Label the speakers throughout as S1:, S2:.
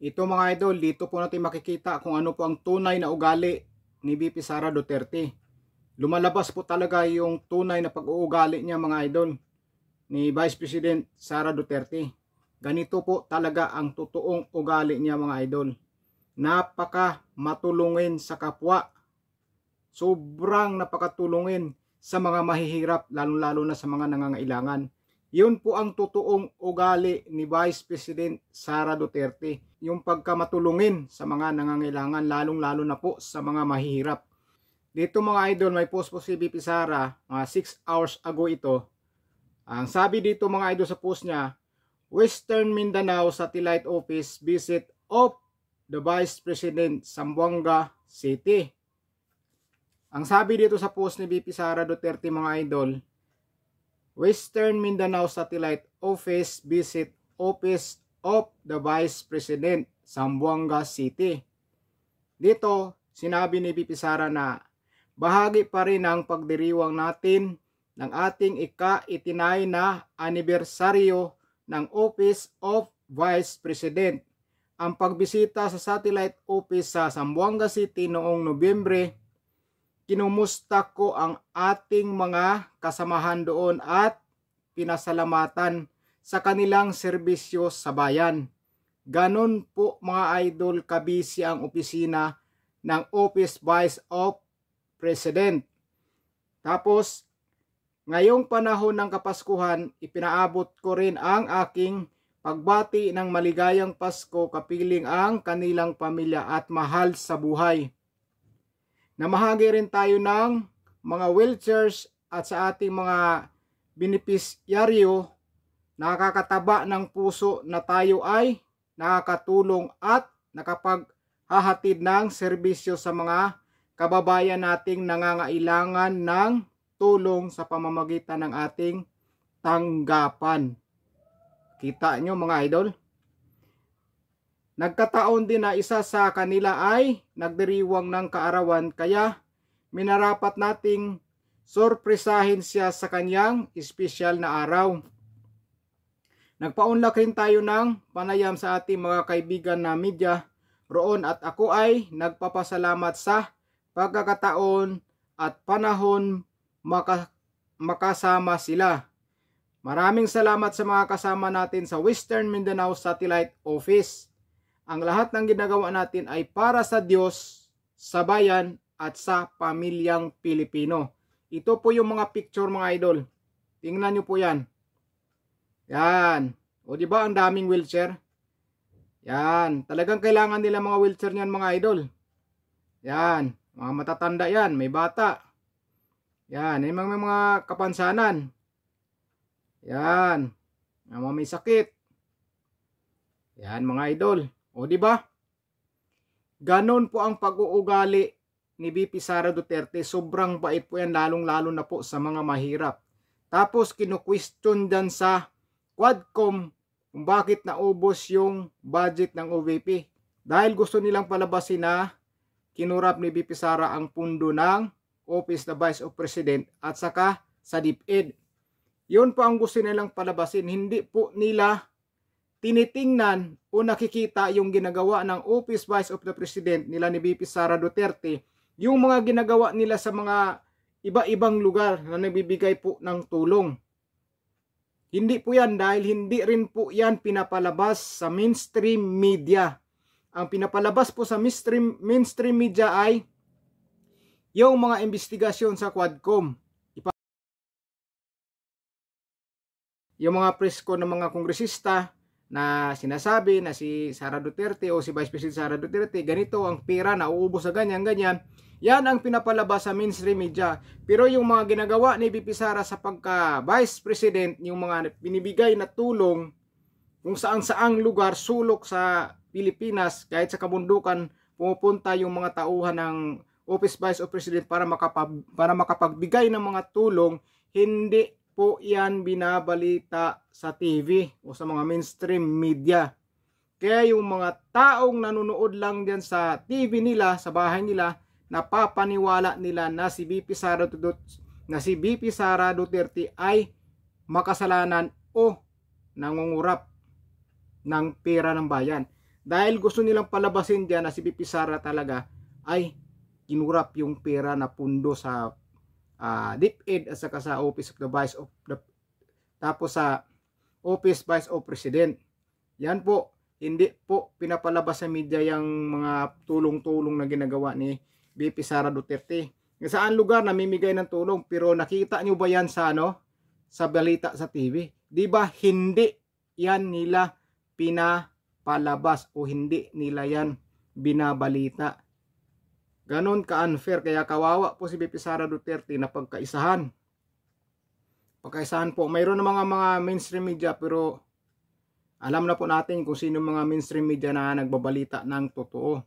S1: Ito mga idol, dito po natin makikita kung ano po ang tunay na ugali ni VP Sara Duterte. Lumalabas po talaga yung tunay na pag-uugali niya mga idol ni Vice President Sara Duterte. Ganito po talaga ang totoong ugali niya mga idol. Napaka matulungin sa kapwa. Sobrang napakatulungin sa mga mahihirap, lalo-lalo na sa mga nangangailangan. Yun po ang totoong ugali ni Vice President Sara Duterte. Yung pagkamatulungin sa mga nangangailangan, lalong-lalo na po sa mga mahihirap. Dito mga idol, may post po si VP Sara, mga 6 hours ago ito. Ang sabi dito mga idol sa post niya, Western Mindanao Satellite Office visit of the Vice President Zamboanga City. Ang sabi dito sa post ni VP Sara Duterte mga idol, Western Mindanao Satellite Office visit Office of the Vice President Zamboanga City. Dito, sinabi ni VP Sara na bahagi pa rin ang pagdiriwang natin ng ating ika-89 na anibersaryo ng Office of Vice President. Ang pagbisita sa Satellite Office sa Zamboanga City noong Nobyembre, kinumusta ko ang ating mga kasamahan doon at pinasalamatan sa kanilang serbisyo sa bayan. Ganon po mga idol kabisi ang opisina ng Office Vice of President. Tapos, ngayong panahon ng Kapaskuhan, ipinaabot ko rin ang aking pagbati ng maligayang Pasko kapiling ang kanilang pamilya at mahal sa buhay. Namahagi rin tayo ng mga wheelchairs at sa ating mga benepisyaryo, nakakataba ng puso na tayo ay nakakatulong at nakapaghahatid ng serbisyo sa mga kababayan nating nangangailangan ng tulong sa pamamagitan ng ating tanggapan. Kita nyo mga idol? Nagkataon din na isa sa kanila ay nagdiriwang ng kaarawan kaya minarapat nating sorpresahin siya sa kanyang espesyal na araw. Nagpaunlak rin tayo ng panayam sa ating mga kaibigan na media roon at ako ay nagpapasalamat sa pagkakataon at panahon makasama sila. Maraming salamat sa mga kasama natin sa Western Mindanao Satellite Office. Ang lahat ng ginagawa natin ay para sa Diyos, sa bayan at sa pamilyang Pilipino. Ito po yung mga picture mga idol. Tingnan nyo po yan. Yan. O di ba ang daming wheelchair? Yan. Talagang kailangan nila mga wheelchair niyan mga idol. Yan. Mga matatanda yan. May bata. Yan. May mga kapansanan. Yan. Mga may sakit. Yan mga idol. O di ba? Ganon po ang pag-uugali ni VP Sara Duterte. Sobrang bait po yan, lalong-lalo na po sa mga mahirap. Tapos kinu-question dyan sa Quadcom kung bakit naubos yung budget ng OVP. Dahil gusto nilang palabasin na kinurap ni VP Sara ang pundo ng Office of Vice President at saka sa DepEd. Yun po ang gusto nilang palabasin. Hindi po nila tinitingnan o nakikita yung ginagawa ng Office Vice of the President nila ni VP Sara Duterte, yung mga ginagawa nila sa mga iba-ibang lugar na nagbibigay po ng tulong. Hindi po yan dahil hindi rin po yan pinapalabas sa mainstream media. Ang pinapalabas po sa mainstream media ay yung mga investigasyon sa Quadcom. Yung mga presko ng mga kongresista na sinasabi na si Sara Duterte o si Vice President Sara Duterte, ganito ang pera na uubos sa ganyan. Yan ang pinapalabas sa mainstream media. Pero yung mga ginagawa ni VP Sara sa pagka Vice President, yung mga binibigay na tulong kung saan-saang lugar, sulok sa Pilipinas, kahit sa kabundukan, pumupunta yung mga tauhan ng Office Vice of President para makapagbigay ng mga tulong, hindi po yan binabalita sa TV o sa mga mainstream media. Kaya yung mga taong nanonood lang dyan sa TV nila, sa bahay nila, napapaniwala nila na si VP Sara Duterte ay makasalanan o nangungurap ng pera ng bayan. Dahil gusto nilang palabasin dyan na si BP Sara talaga ay kinurap yung pera na pundo sa DepEd at saka sa Office of the Vice of the tapos sa Office Vice of President. Yan po, hindi po pinapalabas sa media yung mga tulong-tulong na ginagawa ni BP Sara Duterte. Saan lugar namimigay ng tulong, pero nakita nyo ba yan sa sa balita sa TV? Di ba hindi yan nila pinapalabas o hindi nila yan binabalita? Ganon ka-unfair, kaya kawawa po si BP Sara Duterte na pagkaisahan. Pagkaisahan po, mayroon na mga mainstream media, pero alam na po natin kung sino mga mainstream media na nagbabalita ng totoo.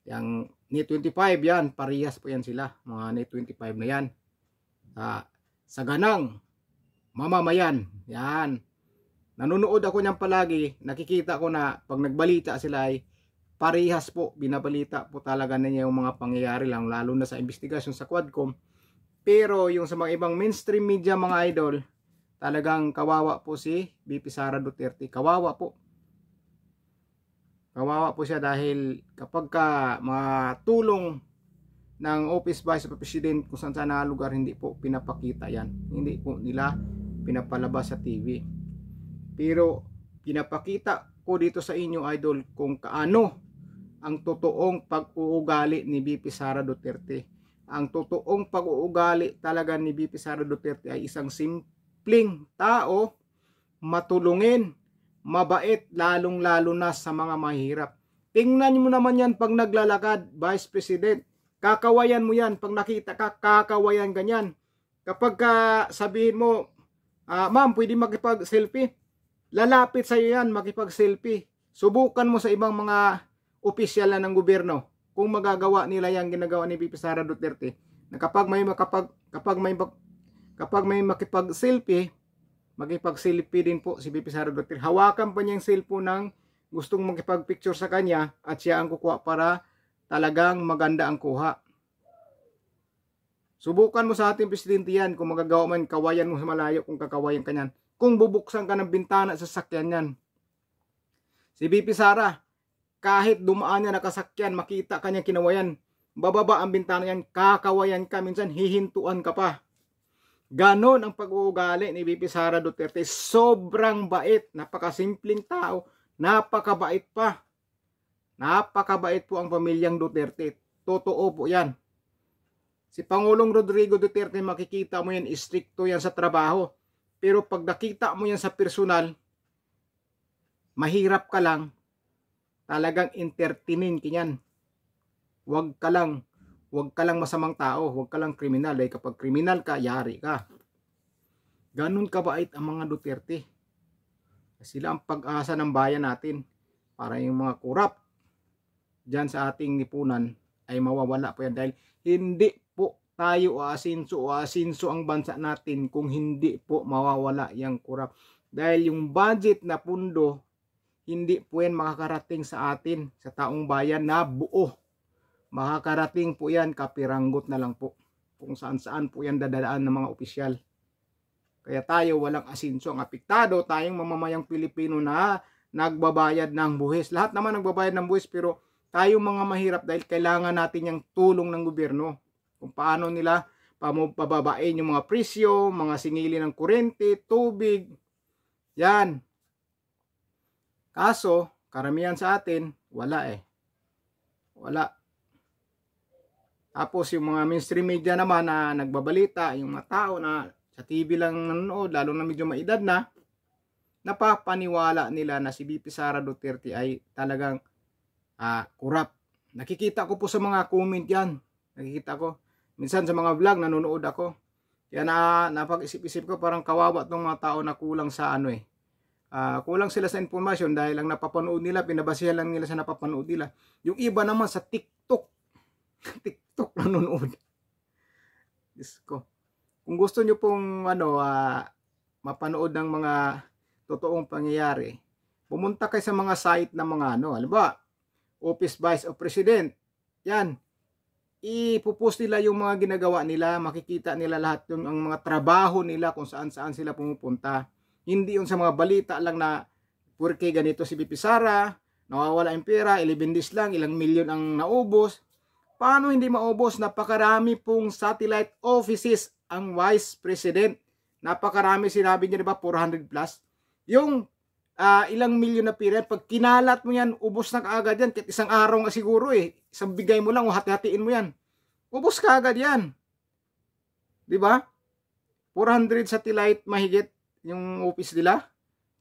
S1: Yang Net 25 yan, parehas po yan sila, mga Net 25 na yan. Sa ganang mamamayan, yan. Nanonood ako niyan palagi, nakikita ko na pag nagbalita sila ay parehas po, binabalita po talaga niya yung mga pangyayari lang, lalo na sa investigasyon sa Quadcom. Pero yung sa mga ibang mainstream media mga idol, talagang kawawa po si BP Sara Duterte. Kawawa po. Kawawa po siya dahil kapag mga tulong ng Office Vice President kung saan na lugar, hindi po pinapakita yan. Hindi po nila pinapalabas sa TV. Pero pinapakita ko dito sa inyo idol kung kaano ang totoong pag-uugali ni BP Sara Duterte. Ang totoong pag-uugali talaga ni BP Sara Duterte ay isang simpleng tao, matulungin, mabait, lalong-lalo na sa mga mahirap. Tingnan mo naman yan pag naglalakad, Vice President. Kakawayan mo yan. Pag nakita ka, kakawayan ganyan. Kapag sabihin mo, ma'am, pwede makipag-selfie? Lalapit sa iyo yan, makipag-selfie. Subukan mo sa ibang mga opisyal na ng gobyerno kung magagawa nila yung ginagawa ni BP Sara Duterte. Na kapag may makipag-selfie, makipag-selfie din po si BP Sara Duterte. Hawakan pa niya yung cellphone ng gustong makipag-picture sa kanya at siya ang kukuha para talagang maganda ang kuha. Subukan mo sa ating presidente yan kung magagawa man, kawayan mo sa malayo kung kakawayan ka niyan. Kung bubuksan ka ng bintana sa sasakyan yan. Si BP Sara, kahit dumaan niya nakasakyan, makita kanya kinawayan, bababa ang bintana yan, kakawayan ka, minsan hihintuan ka pa. Ganon ang pag-uugali ni BP Sara Duterte. Sobrang bait, napakasimpleng tao, napakabait pa. Napakabait po ang pamilyang Duterte. Totoo po yan. Si Pangulong Rodrigo Duterte, makikita mo yan, istrikto yan sa trabaho. Pero pag nakita mo yan sa personal, mahirap ka lang, talagang entertainin kinyan. Huwag ka lang masamang tao, huwag ka lang kriminal. Dahil kapag kriminal ka, yari ka. Ganun kabait ang mga Duterte. Sila ang pag-asa ng bayan natin. Para yung mga kurap dyan sa ating lipunan ay mawawala po yan. Dahil hindi po tayo asinso ang bansa natin kung hindi po mawawala yung kurap. Dahil yung budget na pundo, hindi po yan makakarating sa atin, sa taong bayan na buo. Makakarating po yan, kapiranggot na lang po. Kung saan-saan po yan dadaan ng mga opisyal. Kaya tayo walang asinso. Ang apektado, tayong mamamayang Pilipino na nagbabayad ng buwis. Lahat naman nagbabayad ng buwis, pero tayong mga mahirap dahil kailangan natin yung tulong ng gobyerno. Kung paano nila pababain yung mga presyo, mga singili ng kuryente, tubig. Yan. Kaso, karamihan sa atin, wala eh. Wala. Tapos yung mga mainstream media naman na nagbabalita, yung mga tao na sa TV lang nanonood, lalo na medyo maedad na, napapaniwala nila na si BP Sara Duterte ay talagang kurap. Nakikita ko po sa mga comment yan. Nakikita ko. Minsan sa mga vlog, nanonood ako. Kaya napag-isip-isip ko, parang kawawa itong mga tao na kulang sa kulang sila sa informasyon dahil lang napapanood nila, pinabasihan lang nila sa napapanood nila. Yung iba naman sa TikTok. TikTok nanonood. Diyos ko. Kung gusto nyo pong mapanood ng mga totoong pangyayari, pumunta kayo sa mga site ng mga halimbawa, Office Vice of President. Yan. Ipopost nila yung mga ginagawa nila, makikita nila lahat yung ang mga trabaho nila kung saan-saan sila pumupunta. Hindi yung sa mga balita lang na porque ganito si BP Sara, nawawala yung pera, 11 days lang, ilang milyon ang naubos. Paano hindi maubos? Napakarami pong satellite offices ang Vice President. Napakarami, sinabi niya, diba, 400 plus. Yung ilang milyon na pera, pag kinalat mo yan, ubos na kaagad yan. Kahit isang araw nga siguro isang bigay mo lang o hati-hatiin mo yan. Ubos kaagad yan. Diba? 400 satellite mahigit yung office nila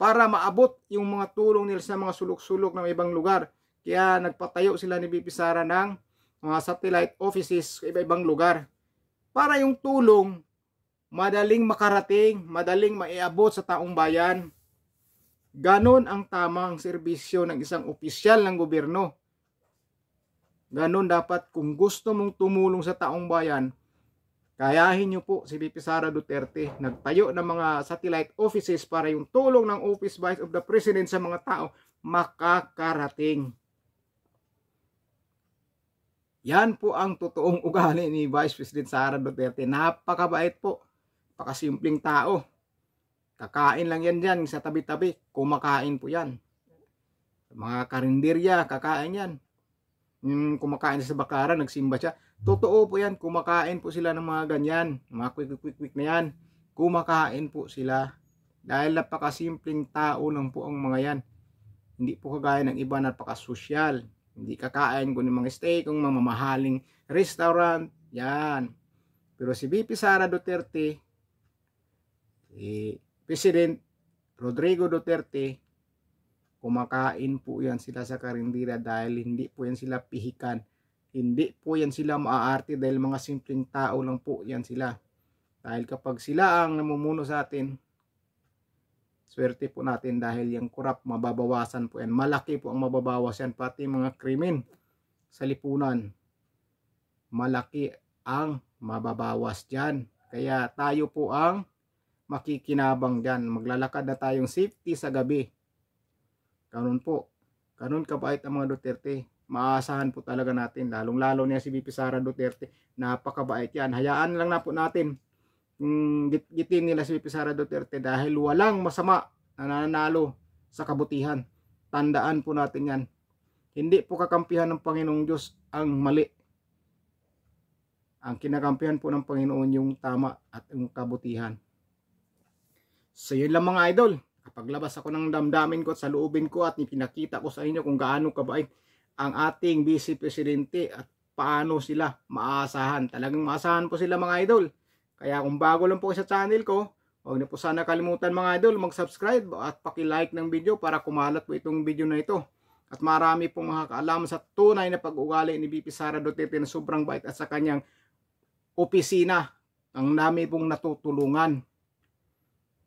S1: para maabot yung mga tulong nila sa mga sulok-sulok ng ibang lugar. Kaya nagpatayo sila ni VP Sara ng mga satellite offices sa iba-ibang lugar. Para yung tulong madaling makarating, madaling maiabot sa taong bayan. Ganon ang tamang serbisyo ng isang opisyal ng gobyerno. Ganon dapat kung gusto mong tumulong sa taong bayan. Kayahin nyo po si VP Sara Duterte. Nagtayo ng mga satellite offices para yung tulong ng Office Vice of the President sa mga tao makakarating. Yan po ang totoong ugali ni Vice President Sara Duterte. Napakabait po. Pakasimpleng tao. Kakain lang yan dyan sa tabi-tabi. Kumakain po yan. Mga karinderya, kakain yan. Yung kumakain sa bakaran, nagsimba siya. Totoo po yan, kumakain po sila ng mga ganyan, mga quick na yan. Kumakain po sila. Dahil napakasimpleng tao lang po ang mga yan. Hindi po kagaya ng iba, napakasosyal. Hindi kakain ko ng mga steak, kung mamamahaling restaurant, yan. Pero si VP Sara Duterte, President Rodrigo Duterte, kumakain po yan sila sa karindira dahil hindi po yan sila pihikan. Hindi po yan sila maaarte dahil mga simpleng tao lang po yan sila. Dahil kapag sila ang namumuno sa atin, swerte po natin dahil yung kurap mababawasan po yan. Malaki po ang mababawas yan, pati mga krimen sa lipunan. Malaki ang mababawas dyan. Kaya tayo po ang makikinabang dyan. Maglalakad na tayong safety sa gabi. Ganun po. Ganun kabait ang mga Duterte. Maasahan po talaga natin. Lalong-lalo niya si VP Sara Duterte. Napakabait yan. Hayaan lang na po natin gitin nila si VP Sara Duterte dahil walang masama na nananalo sa kabutihan. Tandaan po natin yan. Hindi po kakampihan ng Panginoong Diyos ang mali. Ang kinakampihan po ng Panginoon yung tama at yung kabutihan. So yun lang mga idol. Kapag labas ako ng damdamin ko at sa loobin ko at ipinakita ko sa inyo kung gaano kabait ang ating Vice Presidente at paano sila maasahan. Talagang maasahan po sila mga idol. Kaya kung bago lang po sa channel ko, huwag niyo po sana kalimutan mga idol mag-subscribe at paki-like ng video para kumalat po itong video na ito. At marami pong makakaalam sa tunay na pag-ugali ni VP Sara Duterte na sobrang bait at sa kanyang opisina. Ang dami pong natutulungan.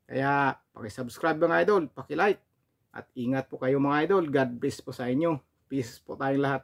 S1: Kaya paki-subscribe mga idol, paki-like. At ingat po kayo mga idol. God bless po sa inyo. Peace po tayong lahat.